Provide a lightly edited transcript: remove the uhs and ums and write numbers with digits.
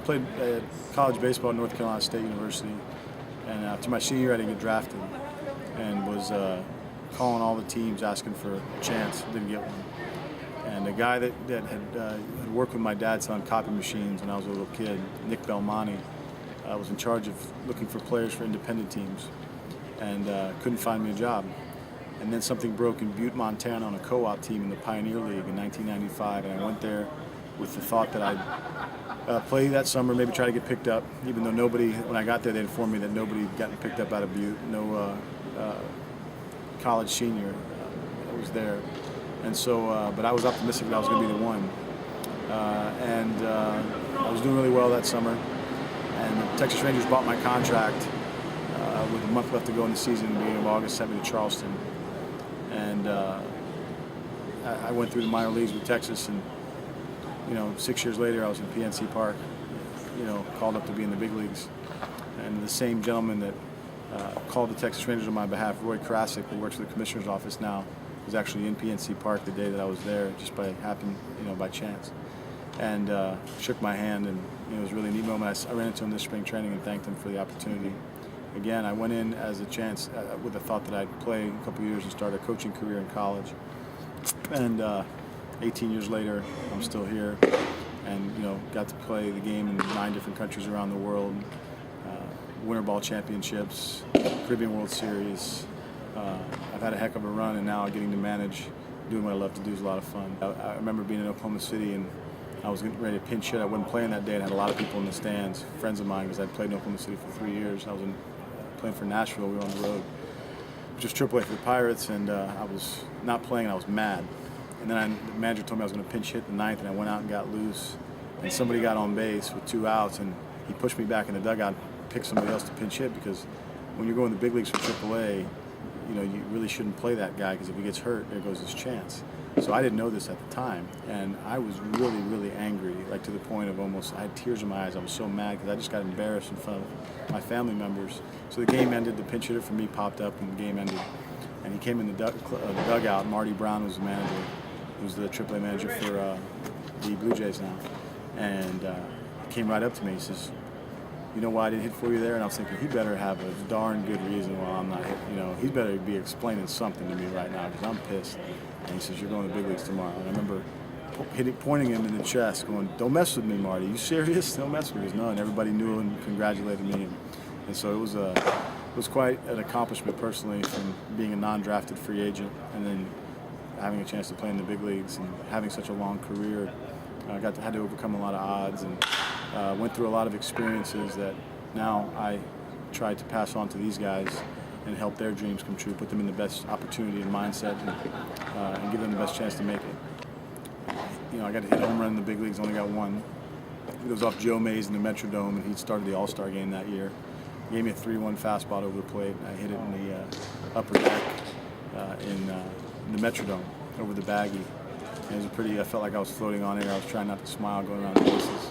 played college baseball at North Carolina State University, and after my senior year I didn't get drafted, and was calling all the teams asking for a chance, didn't get one. And a guy that had worked with my dad selling copy machines when I was a little kid, Nick Belmonte, was in charge of looking for players for independent teams, and couldn't find me a job. And then something broke in Butte, Montana on a co-op team in the Pioneer League in 1995, and I went there with the thought that I'd play that summer, maybe try to get picked up, even though nobody, when I got there, they informed me that nobody had gotten picked up out of Butte, no college senior was there. And so, but I was optimistic that I was going to be the one. And I was doing really well that summer, and the Texas Rangers bought my contract with a month left to go in the season, beginning of August, sent me to Charleston. And I went through the minor leagues with Texas, and 6 years later I was in PNC Park, called up to be in the big leagues. And the same gentleman that called the Texas Rangers on my behalf, Roy Krasik, who works for the commissioner's office now, was actually in PNC Park the day that I was there, just by by chance. And shook my hand, and it was a really neat moment. I ran into him this spring training and thanked him for the opportunity. Again, I went in as a chance with the thought that I'd play a couple of years and start a coaching career in college. And 18 years later, I'm still here, and got to play the game in 9 different countries around the world, Winter Ball Championships, Caribbean World Series. I've had a heck of a run, and now getting to manage, doing what I love to do is a lot of fun. I remember being in Oklahoma City, and I was getting ready to pinch hit. I wasn't playing that day, and had a lot of people in the stands, friends of mine, because I'd played in Oklahoma City for 3 years. I was playing for Nashville. We were on the road, just AAA for the Pirates, and I was not playing, and I was mad. And then the manager told me I was going to pinch hit the 9th, and I went out and got loose, and somebody got on base with 2 outs, and he pushed me back in the dugout and picked somebody else to pinch hit, because when you're going to the big leagues for AAA, you really shouldn't play that guy, because if he gets hurt, there goes his chance. So I didn't know this at the time, and I was really, really angry, like to the point of almost, I had tears in my eyes. I was so mad because I just got embarrassed in front of my family members. So the game ended, the pinch hitter for me popped up, and the game ended. And he came in the dugout. Marty Brown was the manager, who's the AAA manager for the Blue Jays now. And he came right up to me. He says, "You know why I didn't hit for you there?" And I was thinking, he better have a darn good reason why I'm not hitting. He better be explaining something to me right now, because I'm pissed. And he says, "You're going to the big leagues tomorrow." And I remember pointing him in the chest, going, "Don't mess with me, Marty. You serious? Don't mess with me." He goes, "No," and everybody knew and congratulated me. And so it was quite an accomplishment personally, from being a non-drafted free agent and then having a chance to play in the big leagues and having such a long career. I had to overcome a lot of odds, and went through a lot of experiences that now I try to pass on to these guys and help their dreams come true, put them in the best opportunity and mindset, and give them the best chance to make it. I got to hit a home run in the big leagues, only got one. It was off Joe Mays in the Metrodome, and he started the All-Star game that year. He gave me a 3-1 fastball over the plate, and I hit it in the upper deck in the Metrodome over the baggie. And it was I felt like I was floating on air. I was trying not to smile going around the bases.